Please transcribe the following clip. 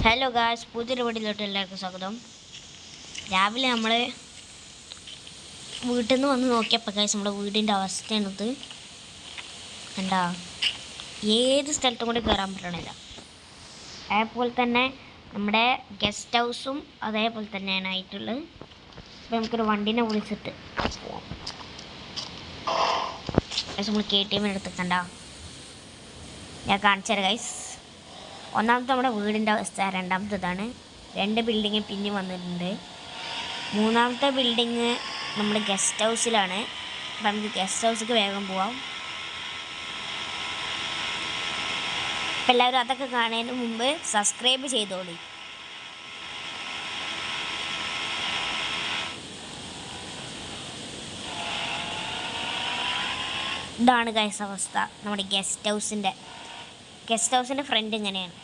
Hello guys, പുതിയൊരു വീട്ടിലോട്ട് എല്ലാവർക്കും സ്വാഗതം. രാവിലെ നമ്മൾ വീട്ടിൽ നിന്ന് വന്ന് നോക്കിയപ്പോൾ ഗായ്സ് നമ്മുടെ വീടിൻ്റെ അവസ്ഥയാണിത്. കണ്ടാ, ഏത് സ്ഥലത്തും കൂടി കയറാൻ പറ്റണില്ല. അതേപോലെ തന്നെ നമ്മുടെ ഗസ്റ്റ് ഹൗസും അതേപോലെ തന്നെയാണ് ആയിട്ടുള്ളത്. അപ്പോൾ നമുക്കൊരു വണ്ടീനെ വിളിച്ചിട്ട് പോവാം. ഗൈസ്, നമ്മൾ KTM എടുത്ത് കണ്ട ഞാൻ കാണിച്ചു തരാം ഗൈസ്. ഒന്നാമത്തെ നമ്മുടെ വീടിൻ്റെ അവസ്ഥ, രണ്ടാമത്തേതാണ് 2 ബിൽഡിങ് പിന്നെ വന്നിട്ടുണ്ട്. മൂന്നാമത്തെ ബിൽഡിങ് നമ്മുടെ ഗസ്റ്റ് ഹൗസിലാണ്. അപ്പം നമുക്ക് ഗസ്റ്റ് ഹൗസിലേക്ക് വേഗം പോവാം. അപ്പം എല്ലാവരും അതൊക്കെ കാണുന്നതിന് മുമ്പ് സബ്സ്ക്രൈബ് ചെയ്തോളി. ഇതാണ് ഗൈസ് അവസ്ഥ. നമ്മുടെ ഗസ്റ്റ് ഹൗസിൻ്റെ ഫ്രണ്ട് ഇങ്ങനെയാണ്.